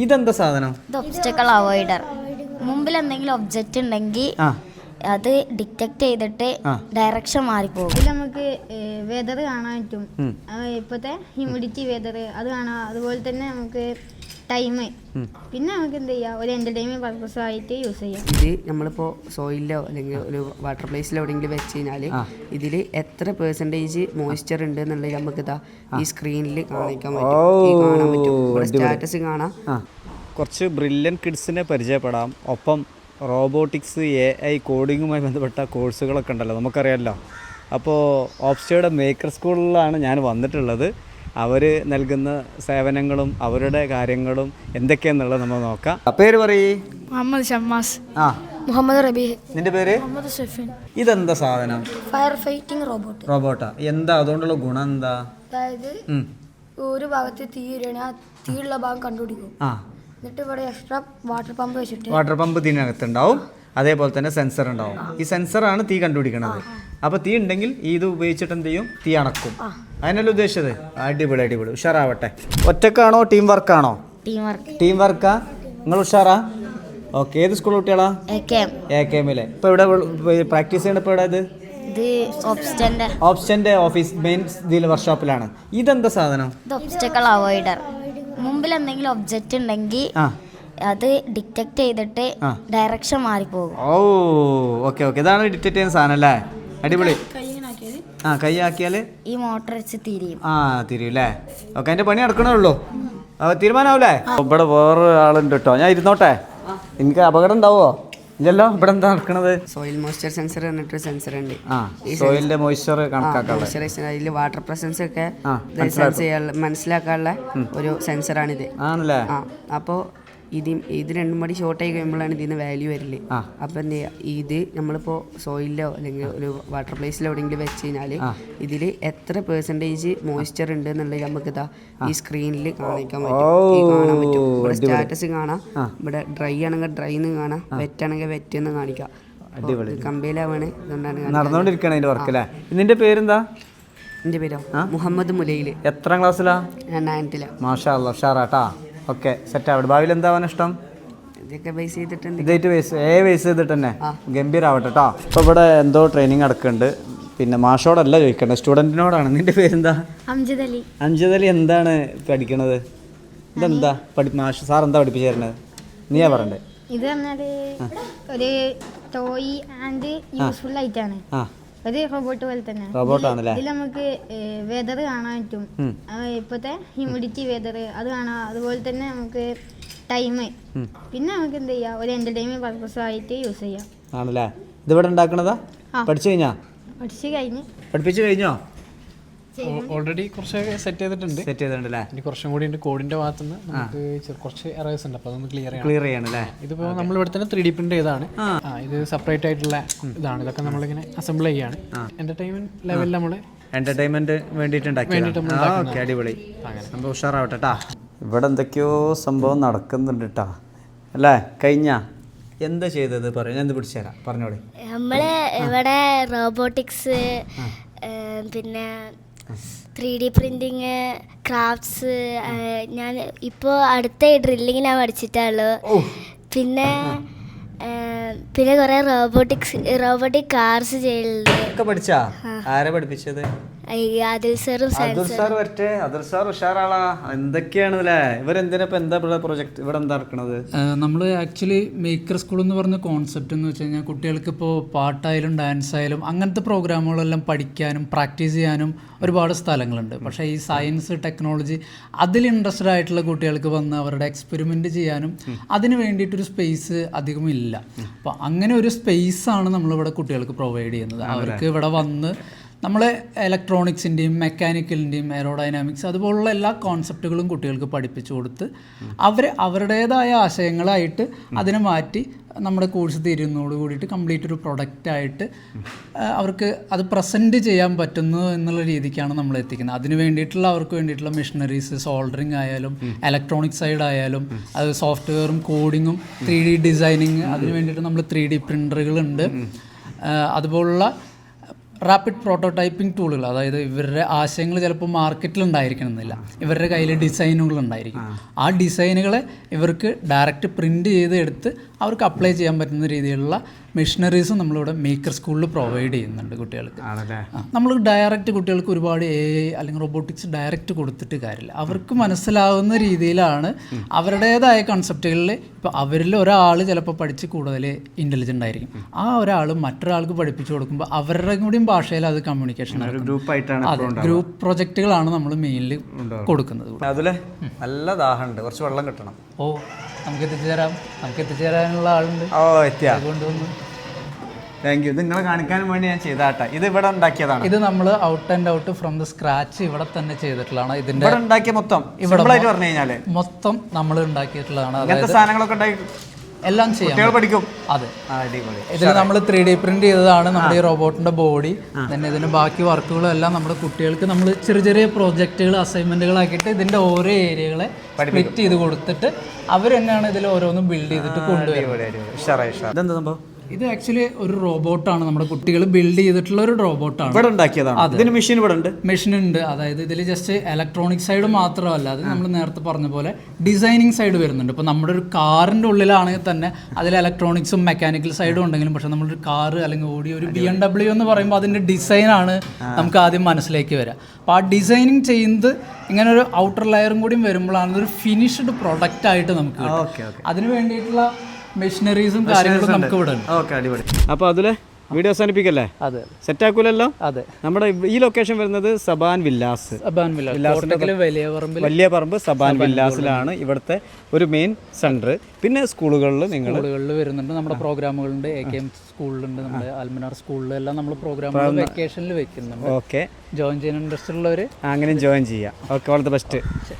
ഇതെന്താ സാധനം? ഇത് ഒബ്സ്റ്റക്കിൾ അവോയ്ഡർ. മുമ്പിൽ എന്തെങ്കിലും ഒബ്ജക്റ്റ് ഉണ്ടെങ്കിൽ അത് ഡിറ്റക്ട് ചെയ്തിട്ട് ഡയറക്ഷൻ മാറിപ്പോകും. ഇതിൽ നമുക്ക് വെതർ കാണാൻ പറ്റും. ഇപ്പോഴത്തെ ഹ്യൂമിഡിറ്റി വെതർ അത് കാണാം. അതുപോലെ തന്നെ നമുക്ക് ടൈം, പിന്നെ നമുക്ക് എന്ത് ചെയ്യാം, ഒരു എന്റർടൈൻമെന്റ് പർപ്പസ് ആയിട്ട് യൂസ് ചെയ്യാം. ഇത് നമ്മളിപ്പോൾ സോയിലോ അല്ലെങ്കിൽ ഒരു വാട്ടർ പ്ലേസിലോ എവിടെയെങ്കിലും വെച്ച് കഴിഞ്ഞാൽ ഇതിൽ എത്ര പെർസെൻറ്റേജ് മോയ്സ്ചർ ഉണ്ട് എന്നുള്ളത് നമുക്ക് ഇതാ ഈ സ്ക്രീനിൽ കാണാൻ പറ്റും. സ്റ്റാറ്റസ് കാണാം. കുറച്ച് ബ്രില്യൻ കിഡ്സിനെ പരിചയപ്പെടാം. ഒപ്പം റോബോട്ടിക്സ്, AI, കോഡിങ്ങുമായി ബന്ധപ്പെട്ട കോഴ്സുകളൊക്കെ ഉണ്ടല്ലോ, നമുക്കറിയാമല്ലോ. അപ്പോൾ ഓപ്സ്റ്റയുടെ മേക്കർ സ്കൂളിലാണ് ഞാൻ വന്നിട്ടുള്ളത്. അവർ നൽകുന്ന സേവനങ്ങളും അവരുടെ കാര്യങ്ങളും എന്തൊക്കെയാണെന്നുള്ളത് നമ്മൾ നോക്കാം. പേര് പറയേ. മുഹമ്മദ് ഷമ്മാസ്. മുഹമ്മദ് റബീ. നിന്റെ പേര്? മുഹമ്മദ് ഷെഫിൻ. ഇതെന്താ സാധനം? ഫയർ ഫൈറ്റിംഗ് റോബോട്ടാ. എന്താ അതുകൊണ്ടുള്ള ഗുണം എന്താ? അതായത് ഒരു ഭാഗത്ത് തീ വരികയാണെങ്കിൽ ആ തീയുള്ള ഭാഗം കണ്ടുപിടിക്കും. എന്നിട്ട് ഇവിടെ എക്സ്ട്രാ വാട്ടർ പമ്പ് ഇതിനകത്തുണ്ടാവും. അതേപോലെ തന്നെ സെൻസർ ഉണ്ടാവും. ഈ സെൻസറാണ് തീ കണ്ടുപിടിക്കണത്. അപ്പോൾ തീ ഉണ്ടെങ്കിൽ ഇത് ഉപയോഗിച്ചിട്ട് എന്ത് ചെയ്യും? തീ അണക്കും. അതിനല്ല ഉദ്ദേശിച്ചത്. അടിപൊളി, ഉഷാറാവട്ടെ. ഒറ്റക്കാണോ ടീം വർക്കാണോ? ടീം വർക്കാ. നിങ്ങൾ ഉഷാറാ? ഓക്കെ. ഏത് സ്കൂൾ കുട്ടികളാ? AKM. ഇപ്പോൾ ഇവിടെ പ്രാക്ടീസ് ചെയ്യണ ഇപ്പോൾ ഇവിടെ ഓപ്സ്റ്റന്റെ ഓഫീസ് മെയിൻ ഇതിൽ വർക്ക്ഷോപ്പിലാണ്. ഇതെന്താ സാധനം? ഇത് ഒബ്സ്റ്റക്കിൾ അവോയ്ഡർ. മുമ്പിൽ എന്തെങ്കിലും ഒബ്ജക്റ്റ് ഉണ്ടെങ്കിൽ അത് ഡിറ്റക്ട് ചെയ്തിട്ട് ഡയറക്ഷൻ മാറിപ്പോകും. ഓക്കെ. ഇതാണ് ഡിറ്റക്ട് ചെയ്യുന്ന സാധനം അല്ലേ? അടിപൊളി. കൈ ആക്കിയാൽ ഈ മോട്ടർ വെച്ച് തിരിയും. തിരിയൂല്ലേ? ഓക്കെ. അതിന്റെ പണി നടക്കണുള്ളൂ. തീരുമാനാവൂലേ? ഇവിടെ വേറെ ആളുണ്ട് കേട്ടോ. ഞാൻ ഇരുന്നോട്ടെ. എനിക്ക് അപകടം ഉണ്ടാവോ? ഇല്ലല്ലോ. ഇവിടെ എന്താ നടക്കണത്? സോയിൽ മോയ്സ്ചർ സെൻസർ എന്നിട്ട് സെൻസർ ഉണ്ട്. സോയിലിന്റെ മോയ്സ്ചർ കണക്കാക്കാനുള്ള, അതിൽ വാട്ടർ പ്രസൻസ് ഒക്കെ മനസ്സിലാക്കാനുള്ള ഒരു സെൻസറാണിത്. ആണല്ലേ? അപ്പോൾ ഇത് രണ്ടും കൂടി ഷോർട്ട് ആയി കഴിയുമ്പോഴാണ് ഇതിന് വാല്യൂ വരില്ലേ. അപ്പം എന്ത് ചെയ്യുക, ഇത് നമ്മളിപ്പോൾ സോയിലോ അല്ലെങ്കിൽ ഒരു വാട്ടർ പ്ലേസിലോ എവിടെയെങ്കിലും വെച്ച് കഴിഞ്ഞാൽ ഇതിൽ എത്ര പെർസെൻറ്റേജ് മോയ്സ്ചർ ഉണ്ട് എന്നുള്ളത് നമുക്ക് ഇതാ ഈ സ്ക്രീനിൽ കാണാൻ പറ്റും. ഇവിടെ സ്റ്റാറ്റസ് കാണാം. ഇവിടെ ഡ്രൈ ആണെങ്കിൽ ഡ്രൈ എന്ന് കാണാം, വെറ്റ് ആണെങ്കിൽ വെറ്റ് എന്ന് കാണിക്കാം. കമ്പയിലാവാണ്. ഇതുകൊണ്ടാണ് നടന്നുകൊണ്ടിരിക്കണം അതിന്റെ വർക്ക് അല്ലേ? ഇതിന്റെ പേരെന്താ? എൻ്റെ പേരോ മുഹമ്മദ് മുലയിൽ. എത്രാം ക്ലാസ്സിലാ? 9th. മാഷാ അല്ലാ, ഉഷാറാട്ടാ. ഓക്കെ, സെറ്റ് ആവട്ടെ. ഭാവിയിൽ എന്താവാൻ ഇഷ്ടം? ഇതൊക്കെ ബേസ് ചെയ്തിട്ടുണ്ട്. ഇതായിട്ട് ബേസ് ചെയ്തിട്ട് തന്നെ ഗംഭീരാവട്ടെ കേട്ടോ. ഇപ്പോൾ ഇവിടെ എന്തോ ട്രെയിനിങ് നടക്കുന്നുണ്ട്. പിന്നെ മാഷോടല്ല ചോദിക്കണ്ടേ, സ്റ്റുഡൻറ്റിനോടാണ്. നിന്റെ പേരെന്താ? അംജിദ് അലി. എന്താണ് പഠിക്കണത്? ഇതെന്താ മാഷ് സാർ എന്താ പഠിപ്പിച്ചു തരുന്നത്? നീയാ പറയണ്ടേ. ഇത് പറഞ്ഞാല് ഒരു ടോയ് ആൻഡ് യൂസ്ഫുൾ ആയിട്ടാണ്. ഒരു റോബോട്ട് പോലെ തന്നെ. ഇതിൽ നമുക്ക് വെതർ കാണാൻ പറ്റും. ഇപ്പോഴത്തെ ഹ്യൂമിഡിറ്റി വെതർ അത് കാണാം. അതുപോലെ തന്നെ നമുക്ക് ടൈം, പിന്നെ നമുക്ക് എന്ത് ചെയ്യാം, ഒരു എന്റർടൈൻമെന്റ് പർപ്പസ് ആയിട്ട് യൂസ് ചെയ്യാം. ആണല്ലേ? ഇതിവിടെ ഉണ്ടാക്കണതാ? പഠിപ്പിച്ചു കഴിഞ്ഞോ? ഓൾറെഡി കുറച്ചൊക്കെ സെറ്റ് ചെയ്തിട്ടുണ്ടല്ലേ? ഇനി കുറച്ചും കൂടി ഉണ്ട്. കോഡിന്റെ ഭാഗത്തുനിന്ന് നമുക്ക് കുറച്ച് എറേഴ്സ് ഉണ്ട്. അപ്പോൾ അതൊന്ന് ക്ലിയർ ചെയ്യണല്ലേ? ഇതിപ്പോൾ നമ്മൾ ഇവിടെ തന്നെ 3D പ്രിന്റ് ചെയ്താണ്. ഇത് സെപ്പറേറ്റ് ആയിട്ടുള്ള ഇതാണ്. ഇതൊക്കെ നമ്മളിങ്ങനെ അസംബിൾ ചെയ്യാണ്. എന്റർടൈൻമെന്റ് ലെവലിൽ നമ്മൾ എന്റർടൈൻമെന്റ് വേണ്ടിയിട്ട് അടിപൊളി. സംഭവം ഉഷാറാവട്ടെ ട്ടാ. ഇവിടെ എന്തൊക്കെയോ സംഭവം നടക്കുന്നുണ്ട് കേട്ടാ അല്ലേ? കഴിഞ്ഞ എന്താ ചെയ്തത്? പറയാം. ഞാൻ പിടിച്ചു തരാം, പറഞ്ഞോളി. നമ്മള് ഇവിടെ റോബോട്ടിക്സ്, പിന്നെ 3D പ്രിന്റിങ്, ക്രാഫ്റ്റ്സ്. ഞാൻ ഇപ്പോൾ അടുത്ത ഡ്രില്ലിങ്ങിനാണ് പഠിച്ചിട്ടുള്ളൂ. പിന്നെ കുറെ റോബോട്ടിക് കാർസ് ചെയ്യുന്നുണ്ട്. പഠിച്ചാ? ആരാ പഠിപ്പിച്ചത്? അതിൽ സാർ ഉഷാറാളാ. എന്തൊക്കെയാണ് അല്ലേ? ഇവരെന്തിനാ എന്താ പ്രൊജക്ട് ഇവിടെ എന്താ നടക്കണത്? നമ്മൾ ആക്ച്വലി മേക്കർ സ്കൂൾ എന്ന് പറഞ്ഞ കോൺസെപ്റ്റ് എന്ന് വെച്ച് കഴിഞ്ഞാൽ കുട്ടികൾക്ക് ഇപ്പോൾ പാട്ടായാലും ഡാൻസ് ആയാലും അങ്ങനത്തെ പ്രോഗ്രാമുകളെല്ലാം പഠിക്കാനും പ്രാക്ടീസ് ചെയ്യാനും ഒരുപാട് സ്ഥലങ്ങളുണ്ട്. പക്ഷേ ഈ സയൻസ്, ടെക്നോളജി അതിൽ ഇൻട്രസ്റ്റഡ് ആയിട്ടുള്ള കുട്ടികൾക്ക് വന്ന് അവരുടെ എക്സ്പെരിമെൻ്റ് ചെയ്യാനും അതിന് വേണ്ടിയിട്ടൊരു സ്പേസ് അധികം ഇല്ല. അപ്പോൾ അങ്ങനെ ഒരു സ്പേസാണ് നമ്മളിവിടെ കുട്ടികൾക്ക് പ്രൊവൈഡ് ചെയ്യുന്നത്. അവർക്ക് ഇവിടെ വന്ന് നമ്മൾ ഇലക്ട്രോണിക്സിൻ്റെയും മെക്കാനിക്കലിൻ്റെയും എയറോഡൈനാമിക്സ് അതുപോലുള്ള എല്ലാ കോൺസെപ്റ്റുകളും കുട്ടികൾക്ക് പഠിപ്പിച്ചു കൊടുത്ത് അവരുടേതായ ആശയങ്ങളായിട്ട് അതിനെ മാറ്റി നമ്മുടെ കോഴ്സ് തീരുന്നതോട് കൂടിയിട്ട് കംപ്ലീറ്റ് ഒരു പ്രൊഡക്റ്റായിട്ട് അവർക്ക് അത് പ്രസൻറ്റ് ചെയ്യാൻ പറ്റുന്നു എന്നുള്ള രീതിക്കാണ് നമ്മൾ എത്തിക്കുന്നത്. അതിന് വേണ്ടിയിട്ടുള്ള അവർക്ക് വേണ്ടിയിട്ടുള്ള മെഷീനറീസ്, സോൾഡറിങ് ആയാലും ഇലക്ട്രോണിക് സൈഡ് ആയാലും അത് സോഫ്റ്റ്വെയറും കോഡിങ്ങും 3D ഡിസൈനിങ് അതിന് വേണ്ടിയിട്ട് നമ്മൾ 3D പ്രിൻ്ററുകളുണ്ട്. അതുപോലുള്ള റാപ്പിഡ് പ്രോട്ടോടൈപ്പിംഗ് ടൂളുകൾ, അതായത് ഇവരുടെ ആശയങ്ങൾ ചിലപ്പോൾ മാർക്കറ്റിൽ ഉണ്ടായിരിക്കണമെന്നില്ല, ഇവരുടെ കയ്യിൽ ഡിസൈനുകൾ ഉണ്ടായിരിക്കും. ആ ഡിസൈനുകളെ ഇവർക്ക് ഡയറക്റ്റ് പ്രിൻ്റ് ചെയ്ത് എടുത്ത് അവർക്ക് അപ്ലൈ ചെയ്യാൻ പറ്റുന്ന രീതിയിലുള്ള മെഷീനറീസും നമ്മളിവിടെ മേക്കർ സ്കൂളിൽ പ്രൊവൈഡ് ചെയ്യുന്നുണ്ട് കുട്ടികൾക്ക്. നമ്മൾ ഡയറക്റ്റ് കുട്ടികൾക്ക് ഒരുപാട് AI അല്ലെങ്കിൽ റോബോട്ടിക്സ് ഡയറക്റ്റ് കൊടുത്തിട്ട് കാര്യമില്ല. അവർക്ക് മനസ്സിലാവുന്ന രീതിയിലാണ് അവരുടേതായ കൺസെപ്റ്റുകളിൽ, ഇപ്പോൾ അവരിൽ ഒരാൾ ചിലപ്പോൾ പഠിച്ച് കൂടുതൽ ഇൻ്റലിജൻ്റ് ആയിരിക്കും, ആ ഒരാൾ മറ്റൊരാൾക്ക് പഠിപ്പിച്ചു കൊടുക്കുമ്പോൾ അവരുടെ കൂടിയും ഭാഷയിൽ അത് കമ്മ്യൂണിക്കേഷൻ ഗ്രൂപ്പായിട്ടാണ്. അതെ, ഗ്രൂപ്പ് പ്രൊജക്റ്റുകളാണ് നമ്മൾ മെയിൻലി കൊടുക്കുന്നത്. അതിലെ നല്ല ദാഹമുണ്ട്, കുറച്ച് വെള്ളം കിട്ടണം. ഓ, നമുക്ക് എത്തിച്ചേരാനുള്ള ആളുണ്ട്. ഓ, എത്തിയാ, കൊണ്ടുവന്നു. Thank you. ഇത് നിങ്ങളെ കാണിക്കാനും വേണ്ടി ഞാൻ ചെയ്താട്ടെ. ഇത് ഇവിടെ ഉണ്ടാക്കിയതാണ്. ഇത് നമ്മൾ out and out from the scratch ഇവിടെ തന്നെ ചെയ്തിട്ടുള്ളതാണ്. ഇതിന്റെ ഇവിടെ ഉണ്ടാക്കിയ മൊത്തം ഇവിടെ പറഞ്ഞു കഴിഞ്ഞാല് മൊത്തം നമ്മൾ ഉണ്ടാക്കിയിട്ടുള്ളതാണ്. അങ്ങനത്തെ സാധനങ്ങളൊക്കെ ഉണ്ടാക്കി എല്ലാം ചെയ്യാം, പഠിക്കും. അതെ, അടിപൊളി. ഇതിൽ നമ്മൾ 3D പ്രിന്റ് ചെയ്തതാണ് നമ്മുടെ ഈ റോബോട്ടിന്റെ ബോഡി. തന്നെ ഇതിന്റെ ബാക്കി വർക്കുകളും എല്ലാം നമ്മുടെ കുട്ടികൾക്ക് നമ്മൾ ചെറിയ ചെറിയ പ്രോജക്റ്റുകൾ അസൈൻമെന്റുകളാക്കിയിട്ട് ഇതിന്റെ ഓരോ ഏരിയകളെ സ്പ്ലിറ്റ് ചെയ്ത് കൊടുത്തിട്ട് അവർ തന്നെയാണ് ഇതിൽ ഓരോന്നും ബിൽഡ് ചെയ്തിട്ട് കൊണ്ടുവരുന്നത്. ഇതെന്താ സംഭവം? ഇത് ആക്ച്വലി ഒരു റോബോട്ടാണ്, നമ്മുടെ കുട്ടികൾ ബിൽഡ് ചെയ്തിട്ടുള്ള ഒരു റോബോട്ടാണ്. ഇവിടെ ഉണ്ടാക്കിയതാണ്. ഇതിന് മെഷീൻ ഇവിടെ ഉണ്ട്. മെഷീൻ ഉണ്ട്. അതായത് ഇതിൽ ജസ്റ്റ് ഇലക്ട്രോണിക് സൈഡ് മാത്രമല്ല, അത് നമ്മൾ നേരത്തെ പറഞ്ഞ പോലെ ഡിസൈനിങ് സൈഡ് വരുന്നുണ്ട്. ഇപ്പോൾ നമ്മുടെ ഒരു കാറിൻ്റെ ഉള്ളിലാണെങ്കിൽ തന്നെ അതിൽ ഇലക്ട്രോണിക്സും മെക്കാനിക്കൽ സൈഡും ഉണ്ടെങ്കിലും, പക്ഷേ നമ്മളൊരു കാറ് അല്ലെങ്കിൽ ഓടി ഒരു BMW എന്ന് പറയുമ്പോൾ അതിൻ്റെ ഡിസൈനാണ് നമുക്ക് ആദ്യം മനസ്സിലേക്ക് വരിക. അപ്പോൾ ആ ഡിസൈനിങ് ചെയ്യുന്നത് ഇങ്ങനെ ഒരു ഔട്ടർ ലെയറും കൂടി വരുമ്പോഴാണ് ഇതൊരു ഫിനിഷ്ഡ് പ്രൊഡക്റ്റ് ആയിട്ട് നമുക്ക് കിട്ടും. അതിന് വേണ്ടിയിട്ടുള്ള മെഷീനറീസും കാര്യങ്ങളും നമുക്ക് ഇവിടെ ഉണ്ട്. ഓക്കെ, അടിപൊളി. അപ്പോൾ അതിലെ വീഡിയോ അവസാനിപ്പിക്കല്ലേ? അതെ, സെറ്റ് ആക്കൂലല്ലോ. അതെ, നമ്മുടെ ഈ ലൊക്കേഷൻ വരുന്നത് സബാൻ വില്ലാസ്, വലിയ പറമ്പ് സബാൻ വില്ലാസിലാണ് ഇവിടുത്തെ ഒരു മെയിൻ സെന്റർ. പിന്നെ സ്കൂളുകളിൽ വരുന്നുണ്ട്, നമ്മുടെ പ്രോഗ്രാമുകളുണ്ട്. AKM സ്കൂളിലുണ്ട്, നമ്മുടെ ആൽമനാർ സ്കൂളിലെല്ലാം നമ്മൾ പ്രോഗ്രാമുകൾ വെക്കേഷനിൽ വെക്കുന്നുണ്ട്. ഓക്കെ, ജോയിൻ ചെയ്യാൻ ഇൻട്രസ്റ്റ് ഉള്ളവർ അങ്ങനെയും ജോയിൻ ചെയ്യാം. Okay, all the best.